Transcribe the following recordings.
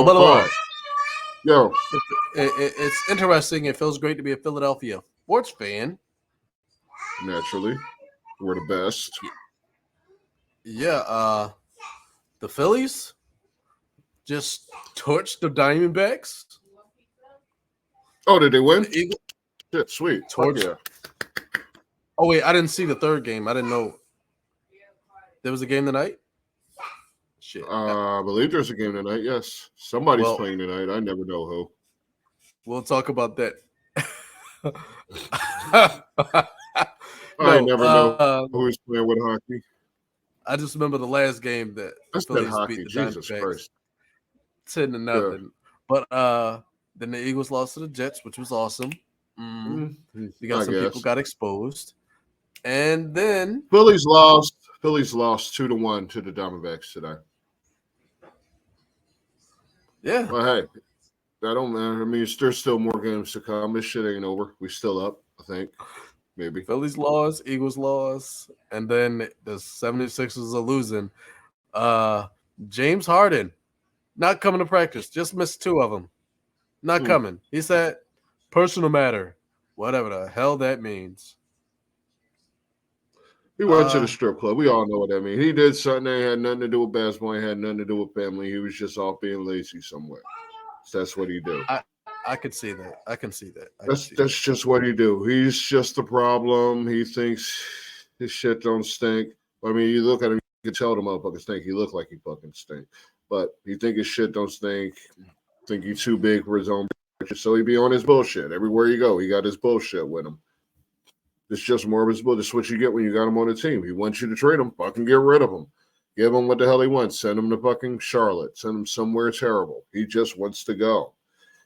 By the way, Yo, it's interesting. It feels great to be a Philadelphia sports fan. naturally, we're the best. Yeah, the Phillies just torched the Diamondbacks. Oh, did they win? The Eagles Shit, sweet. Fuck torched. yeah. Oh wait, I didn't see the third game. I didn't know there was a game tonight. Shit. I believe there's a game tonight. Yes, somebody's Well- playing tonight. I never know who. We'll talk about that. I never know who's playing with hockey. I just remember the last game that I said Phillies hockey. beat the Jesus Diamondbacks Christ. 10-0. But then the Eagles lost to the Jets, which was awesome. Because I some guess. people got exposed. And then Phillies lost 2-1 to the Diamondbacks today. yeah, Well, hey, that don't matter. I mean, there's still more games to come. This shit ain't over. We still up, I think. Maybe. Phillies lost, Eagles lost, and then the 76ers are losing. James Harden not coming to practice, just missed 2 of them. Not coming. He said personal matter, whatever the hell that means. He went to the strip club. We all know what that means. He did something that had nothing to do with basketball. It had nothing to do with family. He was just off being lazy somewhere. So that's what he do. I could see that. I can see that. That's just what he do. He's just the problem. He thinks his shit don't stink. I mean, you look at him, you can tell the motherfucker stink. He look like he fucking stink. But he think his shit don't stink. Think he's too big for his own bitches. So he be on his bullshit. Everywhere you go, he got his bullshit with him. It's just more of his bullshit. That's what you get when you got him on the team. He wants you to trade him. Fucking get rid of him. Give him what the hell he wants. Send him to fucking Charlotte. Send him somewhere terrible. He just wants to go.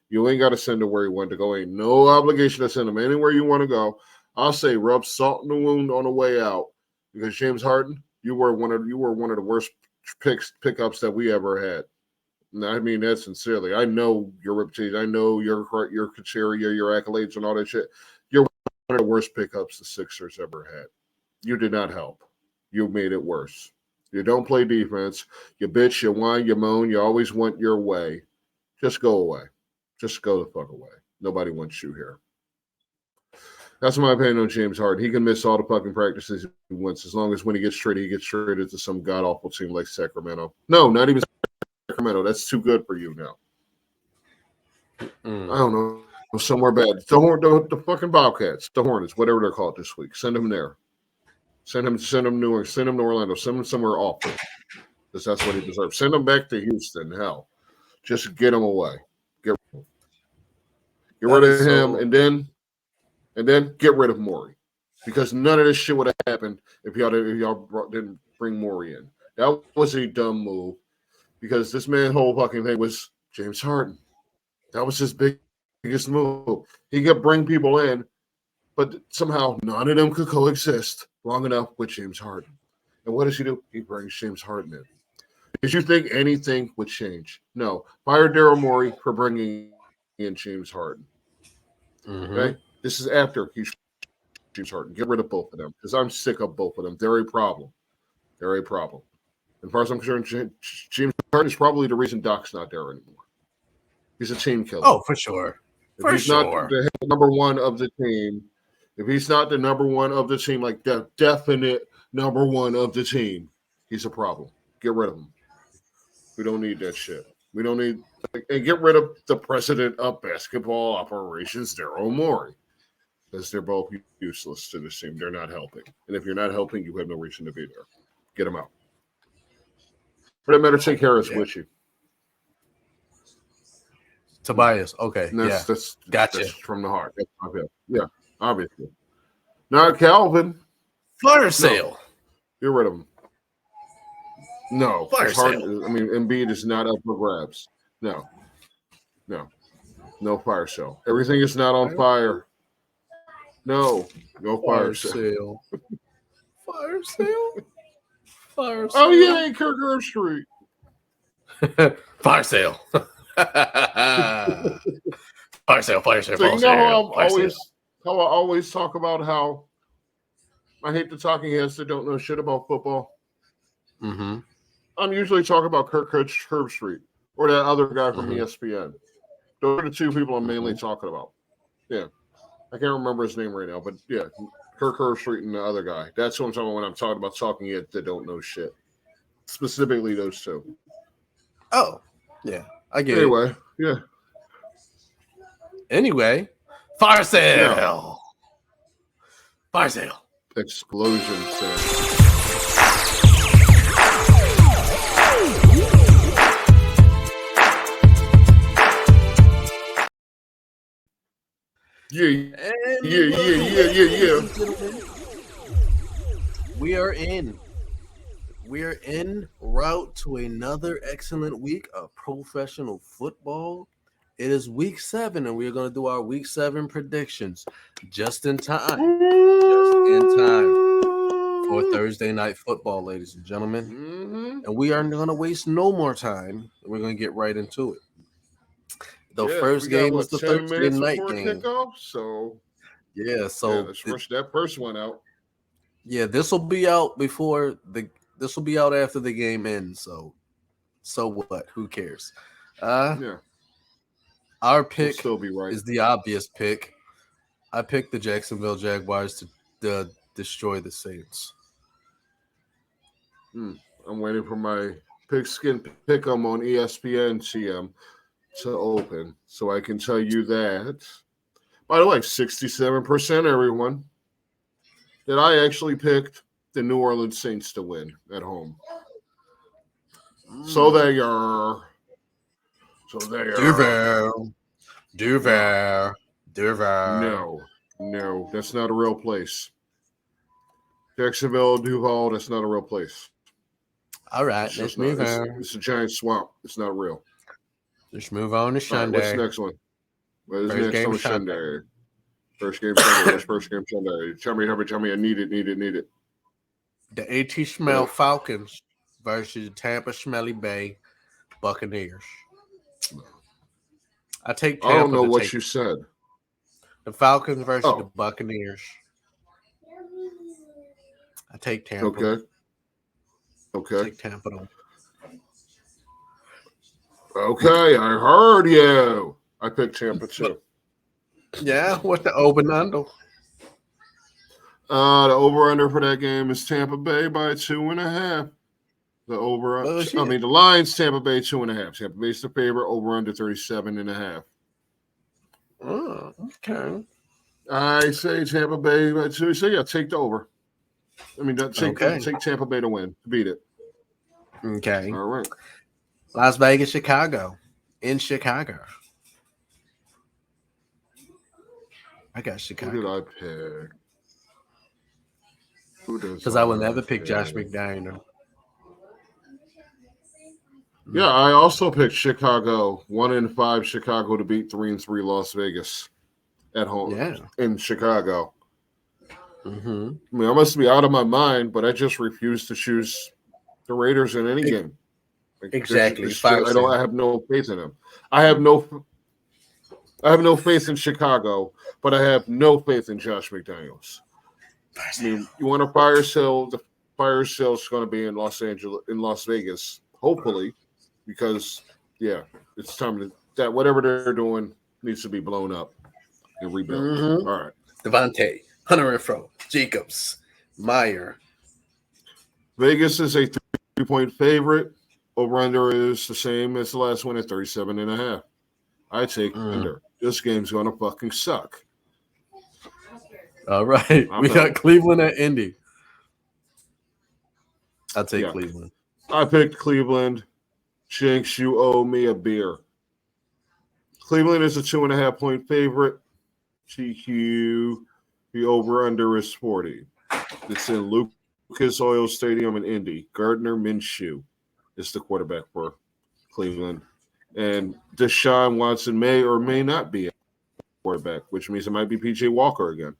You ain't got to send him where he wants to go. Ain't no obligation to send him anywhere you want to go. I'll say rub salt in the wound on the way out. Because James Harden, you were one of the worst pickups that we ever had. And I mean that sincerely. I know your reputation. I know your criteria, your accolades, and all that shit. You're one of the worst pickups the Sixers ever had. You did not help. You made it worse. You don't play defense. You bitch, you whine, you moan. You always want your way. Just go away. Just go the fuck away. Nobody wants you here. That's my opinion on James Harden. He can miss all the fucking practices he wants as long as when he gets traded to some god-awful team like Sacramento. No, not even Sacramento. That's too good for you now. I don't know. Somewhere bad. The fucking Bobcats, the Hornets, whatever they're called this week. Send him there. Send him to Orlando. Send him somewhere awful. Because that's what he deserves. Send him back to Houston. Hell. Just get him away. Get rid of him and then get rid of Morey. Because none of this shit would have happened if y'all didn't bring Morey in. That was a dumb move. Because this man's whole fucking thing was James Harden. That was his biggest move. He could bring people in, but somehow none of them could coexist long enough with James Harden. And what does he do? He brings James Harden in. Did you think anything would change? No. Fire Daryl Morey for bringing in James Harden. Okay? This is after he's James Harden. Get rid of both of them because I'm sick of both of them. They're a problem. They're a problem. As far as I'm concerned, James Harden is probably the reason Doc's not there anymore. He's a team killer. Oh, for sure. If he's not the number one of the team, if he's not the number one of the team, like the definite number one of the team, he's a problem. Get rid of him. We don't need that shit. We don't need and get rid of the president of basketball operations, Daryl Morey, because they're both useless to this team. They're not helping, and if you're not helping, you have no reason to be there. Get them out. For that matter, take Harris with you. Tobias, okay, That's gotcha. That's from the heart. That's obvious. Yeah, obviously. Not Calvin. Fire sale. Get rid of him. No, fire sale. Embiid is not up for grabs. No fire sale. Everything is not on fire. No fire sale. Fire sale. Fire sale. Oh yeah, Kirk Herbstreit. Fire sale. Fire sale. So you know how I always talk about how I hate the talking heads that don't know shit about football. I'm usually talking about Kirk Herbstreit. or that other guy from Mhm. ESPN. Those are the two people I'm mainly talking about. Yeah. I can't remember his name right now, but yeah, Kirk Herbstreit and the other guy. That's what I'm talking about when I'm talking about talking it that don't know shit. Specifically those two. Oh, yeah, I get it. Anyway, yeah. Anyway, fire sale. Fire sale. Explosion sound. Yeah. We are in. We are en route to another excellent week of professional football. It is week 7, and we're going to do our week 7 predictions just in time. Just in time for Thursday night football, ladies and gentlemen. Mm-hmm. And we aren't going to waste no more time. We're going to get right into it. The first game is the Thursday night game. Kickoff, so let's rush that first one out. Yeah, this will be out before this will be out after the game ends. So what? Who cares? Our pick still be right. is the obvious pick. I picked the Jacksonville Jaguars to destroy the Saints. I'm waiting for my pigskin pick'em on ESPN CM to open, so I can tell you that. By the way, 67% everyone that I actually picked the New Orleans Saints to win at home. So they are. Duval. No, that's not a real place. Jacksonville, Duval, that's not a real place. All right, let's move on. It's a giant swamp. It's not real. Let's move on to Sunday. What's the next one? What is next on Sunday? First game Sunday. What's first game Sunday? Tell me. I need it. The AT Smell Falcons versus Tampa Smelly Bay Buccaneers. I take Tampa. I don't know what you said. The Falcons versus the Buccaneers. I take Tampa. Okay. Take Tampa. Okay, I heard you. I picked Tampa too. Yeah, what's the over-under? The over-under for that game is Tampa Bay by 2.5. The line's Tampa Bay 2.5. Tampa Bay's the favorite. Over-under 37.5. Oh, okay. I say Tampa Bay by 2. So yeah, take the over. Take Tampa Bay to win, to beat it. Okay. All right. Las Vegas, Chicago. In Chicago. I got Chicago. Who did I pick? Because I will never pick Josh McDaniel. Yeah, I also picked Chicago. 1-5 Chicago to beat 3-3 Las Vegas at home in Chicago. Mm-hmm. I mean, I must be out of my mind, but I just refuse to choose the Raiders in any game. Exactly. I have no faith in them. I have no faith in Chicago, but I have no faith in Josh McDaniels. I mean, you want a fire sale? The fire sale is going to be in Las Vegas, hopefully, because it's time that whatever they're doing needs to be blown up and rebuilt. Mm-hmm. All right, Devontae, Hunter Renfrow, Jacobs, Meyer. Vegas is a 3-point favorite. Over-under is the same as the last one at 37.5. I take under. This game's going to fucking suck. All right. We got Cleveland at Indy. I'll take Cleveland. I picked Cleveland. Jinx, you owe me a beer. Cleveland is a 2.5-point favorite. TQ, the over-under is 40. It's in Lucas Oil Stadium in Indy. Gardner Minshew is the quarterback for Cleveland. And Deshaun Watson may or may not be a quarterback, which means it might be PJ Walker again.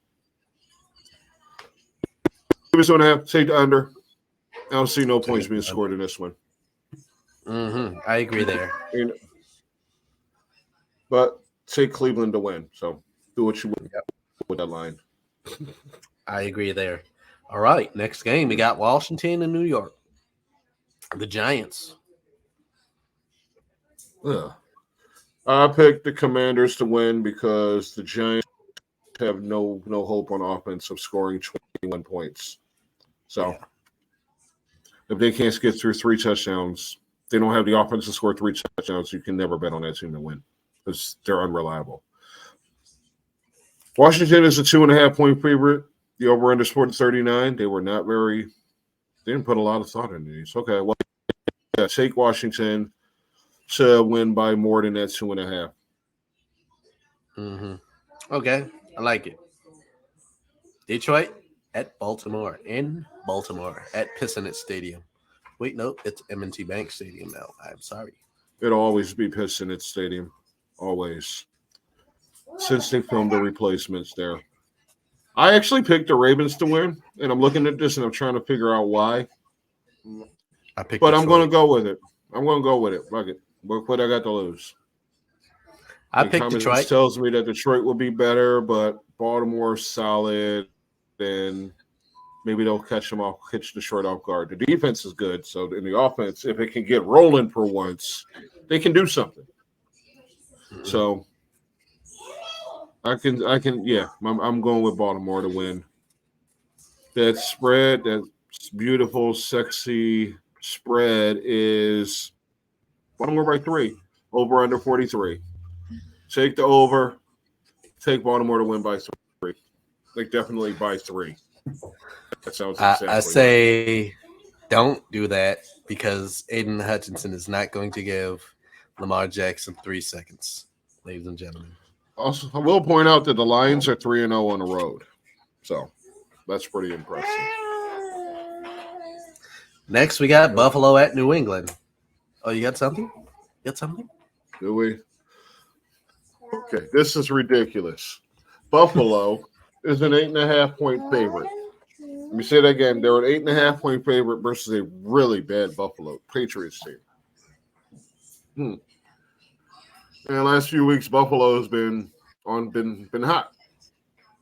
Cleveland's going to have to take the under. I don't see no points being scored in this one. Mm-hmm. I agree there. But take Cleveland to win. So do what you want with that line. I agree there. All right. Next game, we got Washington and New York. The Giants. Ugh. I picked the Commanders to win because the Giants have no hope on offense of scoring 21 points. So if they can't get through 3 touchdowns, they don't have the offense to score 3 touchdowns. You can never bet on that team to win because they're unreliable. Washington is a 2.5-point favorite. The over-under scored 39. They were not very. They didn't put a lot of thought into these. Okay, well, yeah, take Washington to win by more than that 2.5. Mm-hmm. Okay, I like it. Detroit at Baltimore, in Baltimore at Pissonnet Stadium. Wait, no, it's M&T Bank Stadium now. I'm sorry. It'll always be Pistons Stadium, always. Since they filmed the replacements there, I actually picked the Ravens to win, and I'm looking at this and I'm trying to figure out why. I picked But Detroit. I'm going to go with it. I'm going to go with it. Fuck it. What I got to lose? I picked Detroit. Tells me that Detroit will be better, but Baltimore's solid, and maybe they'll catch Detroit off guard. The defense is good, so in the offense, if it can get rolling for once, they can do something. Mm-hmm. So I can, yeah. I'm going with Baltimore to win. That spread, that beautiful, sexy spread is Baltimore by 3, over under 43. Take the over. Take Baltimore to win by 3. Like definitely by 3. That sounds exactly. I say don't do that because Aiden Hutchinson is not going to give Lamar Jackson 3 seconds, ladies and gentlemen. Also, I will point out that the Lions are 3-0 on the road, so that's pretty impressive. Next, we got Buffalo at New England. Oh, you got something? Do we? Okay, this is ridiculous. Buffalo is an 8.5-point favorite. Let me say that again. They're an 8.5-point favorite versus a really bad Buffalo Patriots team. In the last few weeks, Buffalo has been hot.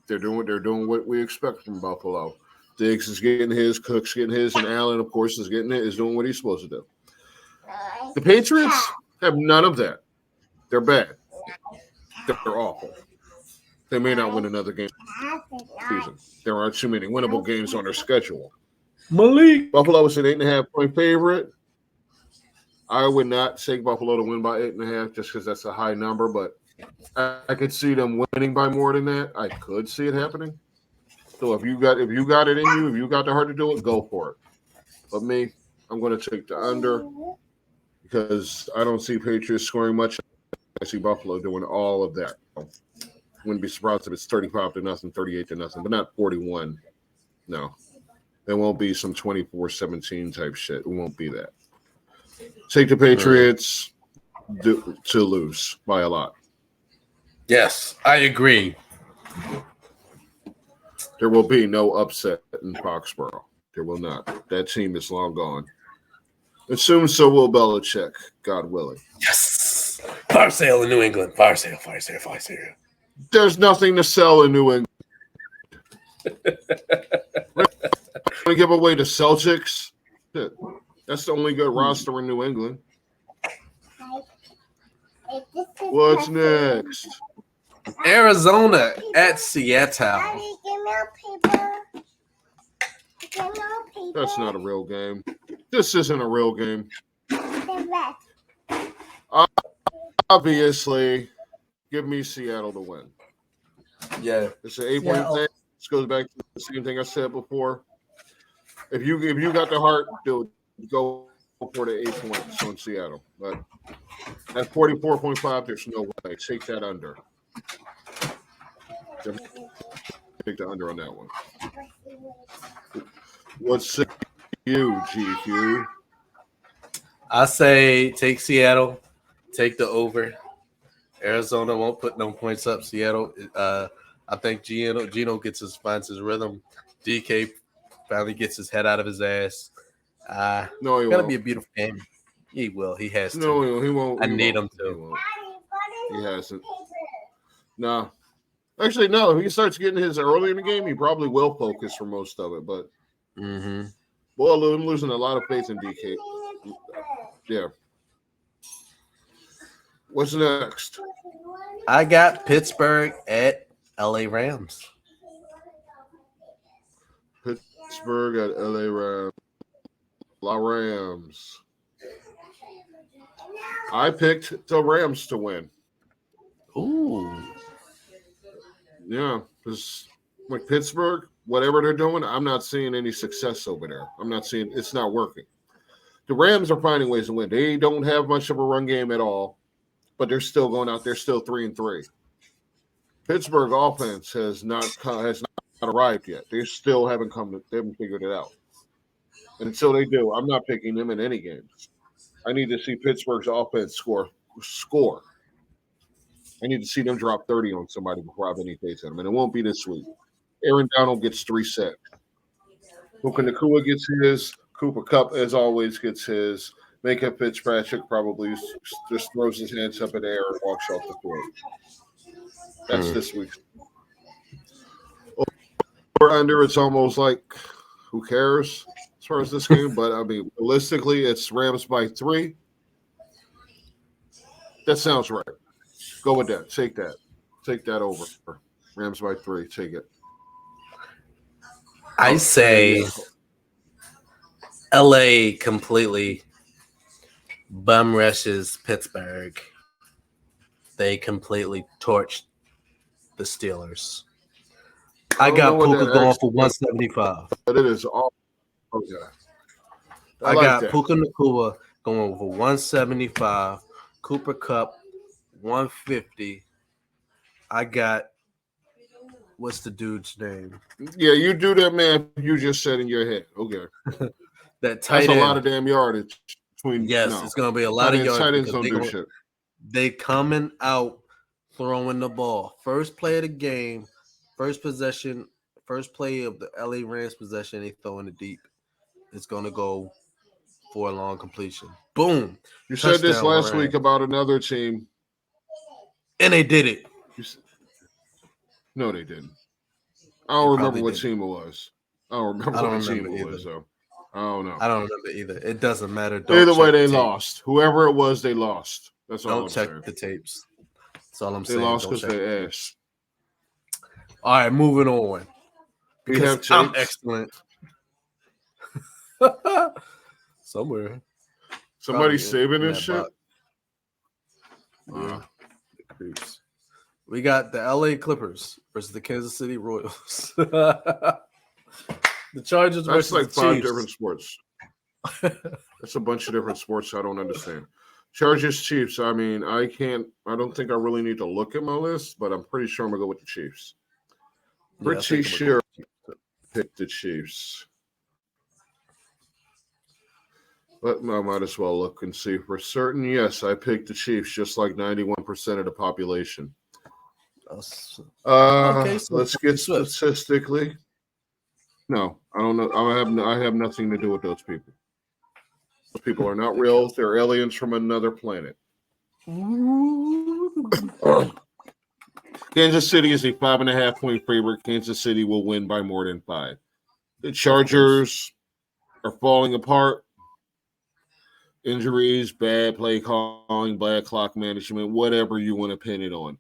They're doing what we expect from Buffalo. Diggs is getting his, Cook's getting his, and Allen, of course, is doing what he's supposed to do. The Patriots have none of that. They're bad. They're awful. They may not win another game this season. There aren't too many winnable games on their schedule. Malik. Buffalo is an 8.5-point favorite. I would not take Buffalo to win by 8.5 just because that's a high number, but I could see them winning by more than that. I could see it happening. So if you got it in you, if you got the heart to do it, go for it. But me, I'm going to take the under because I don't see Patriots scoring much. I see Buffalo doing all of that. Wouldn't be surprised if it's 35-0, 38-0, but not 41. No, it won't be some 24-17 type shit. It won't be that. Take the Patriots to lose by a lot. Yes, I agree. There will be no upset in Foxborough. There will not. That team is long gone. And soon so will Belichick, God willing. Yes. Fire sale in New England. Fire sale. There's nothing to sell in New England. We're going to give away the Celtics. That's the only good roster in New England. What's next? Arizona at Seattle. That's not a real game. This isn't a real game. Obviously, give me Seattle to win. Yeah. It's an 8-point thing. This goes back to the same thing I said before. If you got the heart, dude, go for the 8 points on Seattle. But at 44.5, there's no way. Take that under. Take the under on that one. What's you, GQ? I say take Seattle, take the over. Arizona won't put no points up. Seattle, I think Gino finds his rhythm. DK finally gets his head out of his ass. No, it's gonna be a beautiful game. He will. He has to. No, he won't. I need him to. He hasn't. No. Actually, no. If he starts getting his early in the game, he probably will focus for most of it. But well, I'm losing a lot of faith in DK. Yeah. What's next? I got Pittsburgh at LA Rams. Pittsburgh at LA Rams. La Rams. I picked the Rams to win. Ooh. Yeah, because like Pittsburgh, whatever they're doing, I'm not seeing any success over there. I'm not seeing it's not working. The Rams are finding ways to win. They don't have much of a run game at all, but they're still going out there, still 3-3. Pittsburgh offense has not arrived yet. They still haven't they haven't figured it out. And until they do, I'm not picking them in any games. I need to see Pittsburgh's offense score. I need to see them drop 30 on somebody before I have any faith in them, and it won't be this week. Aaron Donald gets 3 sacks. Puka Nacua gets his. Cooper Kupp, as always, gets his. Micah Fitzpatrick probably just throws his hands up in the air and walks off the field. That's this week's. Over under, it's almost like, who cares as far as this game? But, I mean, realistically, it's Rams by 3. That sounds right. Go with that. Take that. Take that over. Rams by 3. Take it. I say LA completely bum rushes Pittsburgh. They completely torched the Steelers. I got Puka going for 175. But it is all okay. I got Puka Nacua going for 175. Cooper Kupp 150. I got what's the dude's name? Yeah, you do that, man. You just said in your head. Okay. That tight That's end. a lot of damn yardage between. Yes, it's going to be a lot of yards. Tight ends don't do shit. They coming out throwing the ball. First play of the game, first possession, first play of the LA Rams possession, they throwing it deep. It's going to go for a long completion. Boom. You said this last week about another team. And they did it. No, they didn't. I don't remember what team it was. I don't remember what team it was, though. I don't know. I don't remember either. It doesn't matter. Either way, they lost. Whoever it was, they lost. That's all I'm saying. Don't check the tapes. That's all I'm saying. They lost because they ass. All right, moving on. We have tapes. I'm excellent. Somewhere. Somebody's saving this shit? Yeah. We got the LA Clippers versus the Kansas City Royals. The Chargers versus like the 5 Chiefs. different sports. That's a bunch of different sports I don't understand. Chargers, Chiefs. I mean, I don't think I really need to look at my list, but I'm pretty sure I'm going to go with the Chiefs. Pretty sure I picked the Chiefs. But I might as well look and see for certain. Yes, I picked the Chiefs, just like 91% of the population. Okay, so let's get statistically. No, I don't know. I have nothing to do with those people. Those people are not real. They're aliens from another planet. Kansas City is a 5.5-point favorite. Kansas City will win by more than 5. The Chargers are falling apart. Injuries, bad play calling, bad clock management, whatever you want to pin it on.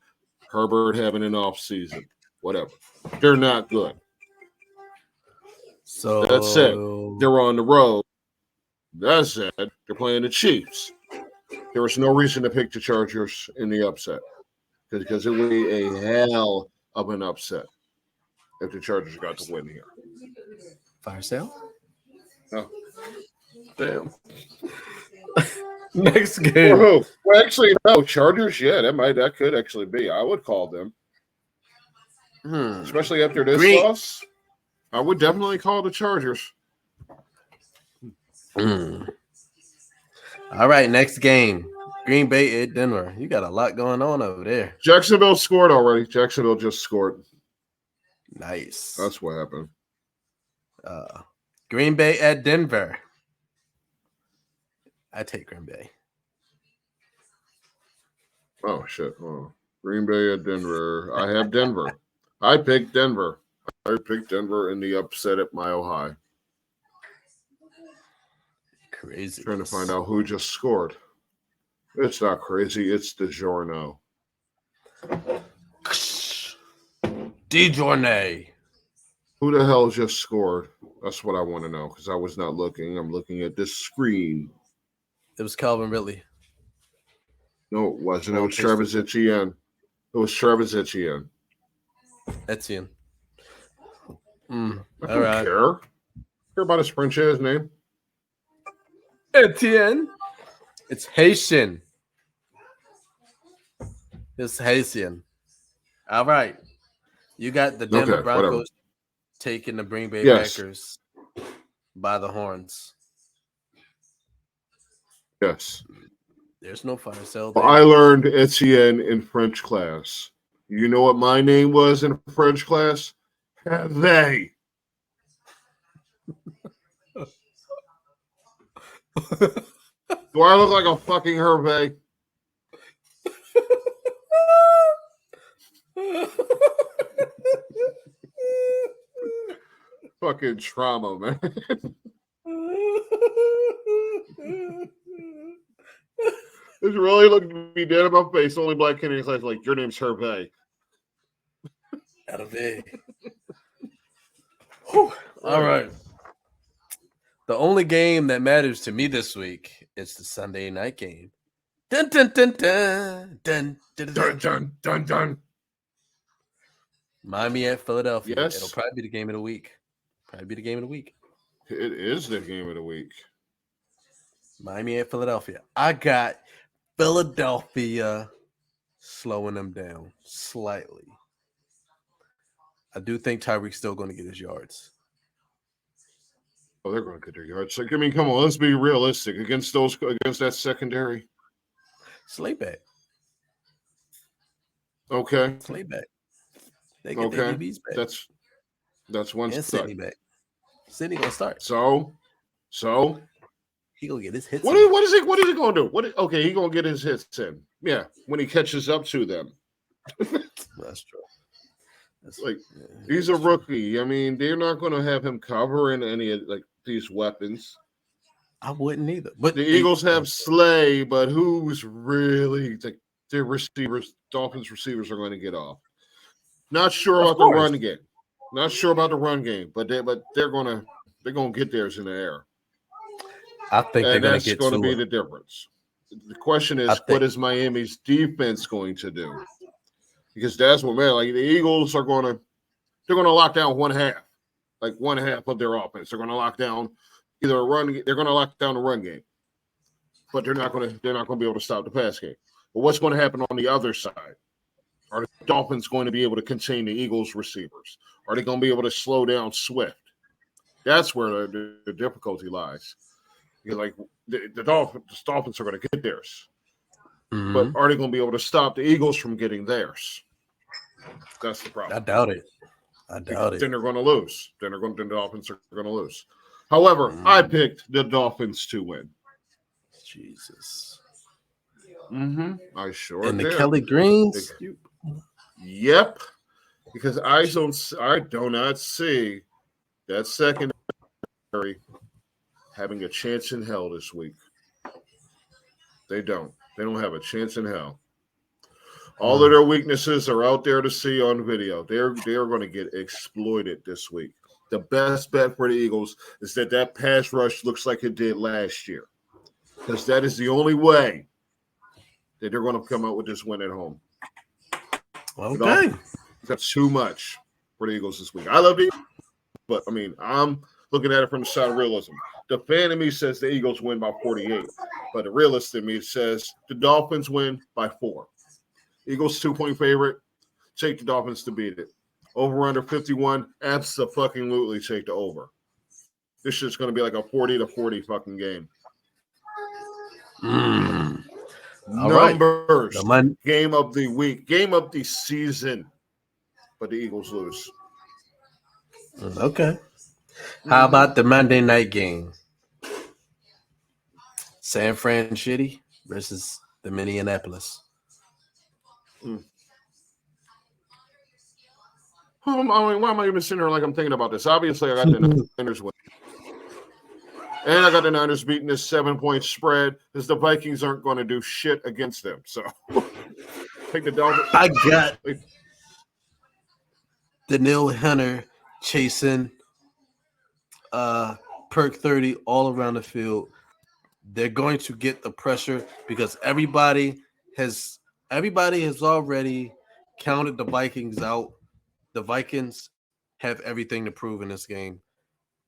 Herbert having an off season, whatever. They're not good. So that said, they're on the road. That said, they're playing the Chiefs. There was no reason to pick the Chargers in the upset because it would be a hell of an upset if the Chargers got to win here. Fire sale? No. Damn. Next game. Well, actually, no. Chargers, yeah, that could actually be. I would call them. Especially after this loss. I would definitely call the Chargers. All right, next game. Green Bay at Denver. You got a lot going on over there. Jacksonville scored already. Jacksonville just scored. Nice. That's what happened. Green Bay at Denver. I take Green Bay. Oh, shit. Oh. Green Bay at Denver. I have Denver. I picked Denver. I picked Denver in the upset at Mile High. Crazy. Trying to find out who just scored. It's not crazy. It's DiGiorno. DiGiorno. Who the hell just scored? That's what I want to know because I was not looking. I'm looking at this screen. It was Calvin Ridley. No, it wasn't. It was Travis Etienne. It was Travis Etienne. Etienne. I All don't right. care. Care about his French ass name? Etienne. It's Haitian. It's Haitian. All right. You got the Denver Okay, Broncos whatever. taking the Green Bay Yes. Packers by the horns. Yes. There's no fire sale Well, there. I learned Etienne in French class. You know what my name was in French class? Hervé. Do I look like a fucking Hervé? Fucking trauma, man. It's really looking me dead in my face. Only black kid in class like, your name's Hervé. Hervé. All right. The only game that matters to me this week is the Sunday night game. Dun dun dun dun dun dun dun Dun, dun, dun. Miami at Philadelphia. Yes. It'll probably be the game of the week. It is the game of the week. Miami at Philadelphia. I got Philadelphia slowing them down slightly. I do think Tyreek's still going to get his yards. Oh, they're going to get their yards. Like, I mean, come on, let's be realistic against that secondary. Slayback. Okay. Slayback. They get their Okay. DBs back. That's one and start. Sidney back. Sidney gonna start. So He gonna get his hits. what is he going to do? Okay, he going to get his hits in. Yeah, when he catches up to them. That's true. That's Like, he's a rookie. I mean, they're not going to have him covering any of like these weapons. I wouldn't either. But The Eagles have Slay, but who's really like their receivers? Dolphins receivers are going to get off. Not sure about the run game. Not sure about the run game, but they're gonna get theirs in the air. I think they're gonna get going to be the difference. The question is, what is Miami's defense going to do? Because that's what man, like the Eagles they're gonna lock down one half of their offense. They're gonna lock down either a run. They're gonna lock down the run game, but they're not gonna be able to stop the pass game. But what's going to happen on the other side? Are the Dolphins going to be able to contain the Eagles receivers? Are they going to be able to slow down Swift? That's where the difficulty lies. Because like the Dolphins are going to get theirs, but are they going to be able to stop the Eagles from getting theirs? That's the problem. I doubt it. Then they're going to lose. The Dolphins are going to lose. However, I picked the Dolphins to win. Jesus. I sure and did. The Kelly Greens. Yep. Because I do not see that secondary having a chance in hell this week. They don't. They don't have a chance in hell. All of their weaknesses are out there to see on video. They're going to get exploited this week. The best bet for the Eagles is that pass rush looks like it did last year. Because that is the only way that they're going to come out with this win at home. Okay. That's too much for the Eagles this week. I love the Eagles, but I mean, I'm looking at it from the side of realism. The fan in me says the Eagles win by 48, but the realist in me says the Dolphins win by 4. Eagles 2-point favorite. Take the Dolphins to beat it. Over under 51. Absolutely take the over. This shit's going to be like a 40-40 fucking game. Numbers. Right. Game of the week. Game of the season. But the Eagles lose. Okay. How about the Monday night game? San Fran Shitty versus the Minneapolis. I mean, why am I even sitting here like I'm thinking about this? Obviously, I got the Niners win. And I got the Niners beating this 7-point spread because the Vikings aren't going to do shit against them. So take the Dolphins. I got Danielle Hunter chasing Perk 30 all around the field. They're going to get the pressure because everybody has already counted the Vikings out. The Vikings have everything to prove in this game.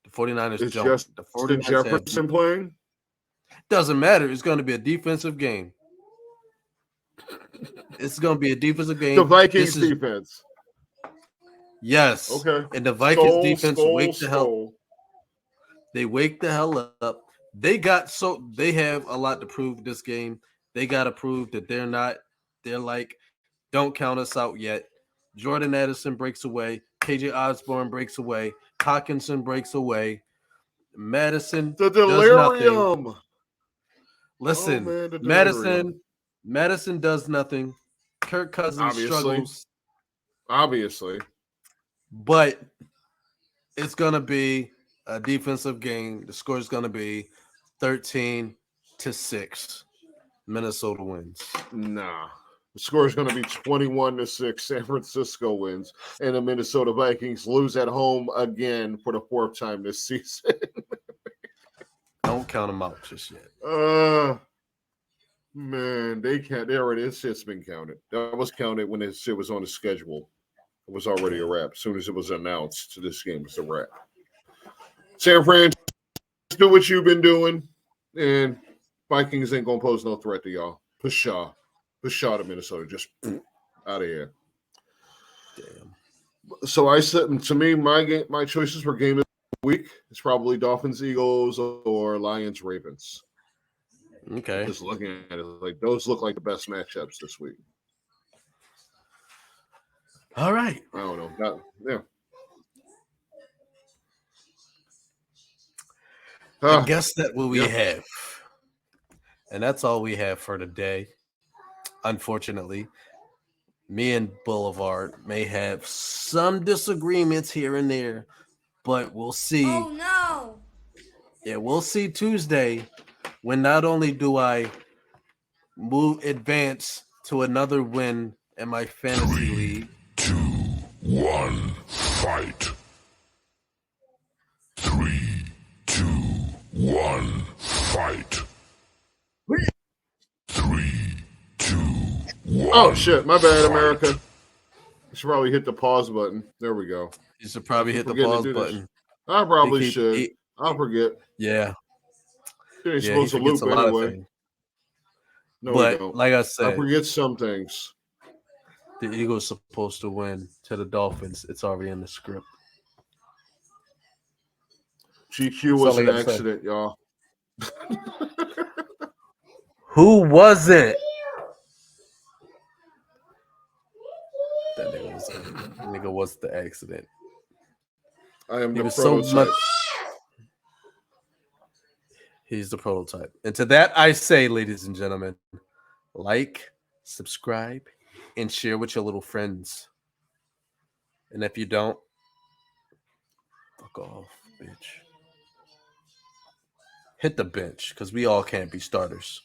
The 49ers Is don't. The Justin 49ers Jefferson playing? Doesn't matter. It's going to be a defensive game. It's going to be a defensive game. The Vikings defense. Yes. Okay. And the Vikings defense wake the hell. They wake the hell up. They have a lot to prove this game. They got to prove that they're like, don't count us out yet. Jordan Addison breaks away. KJ Osborne breaks away. Hawkinson breaks away. Madison the delirium. Does nothing. Listen, Madison does nothing. Kirk Cousins struggles. Obviously. But it's going to be a defensive game. The score is going to be 13-6. Minnesota wins. Nah. The score is going to be 21-6. San Francisco wins. And the Minnesota Vikings lose at home again for the 4th time this season. Don't count them out just yet. Man, they can't. They already, this shit's been counted. That was counted when this shit was on the schedule. It was already a wrap. As soon as it was announced, this game was a wrap. San Fran, do what you've been doing. And Vikings ain't going to pose no threat to y'all. Push Shaw to Minnesota. Just out of here. Damn. So I said, to me, my choices for game of the week is probably Dolphins, Eagles, or Lions, Ravens. Okay. Just looking at it, like those look like the best matchups this week. All right. I don't know. I guess that's what we have. And that's all we have for today. Unfortunately, me and Boulevard may have some disagreements here and there, but we'll see. Oh, no. Yeah, we'll see Tuesday when not only do I advance to another win in my fantasy league. 3, 2, 1, fight. 3, 2, 1, fight. 3, 2, 1. Oh shit! My bad, America. I should probably hit the pause button. There we go. You should probably hit the pause button. I probably should. I'll forget. Yeah. It ain't supposed to loop anyway. No, but like I said, I forget some things. The Eagles supposed to win to the Dolphins. It's already in the script. GQ was an accident, y'all. Who was it? That nigga was the accident. I am the prototype. He's the prototype. And to that I say, ladies and gentlemen, like, subscribe, and share with your little friends. And if you don't, fuck off, bitch. Hit the bench, because we all can't be starters.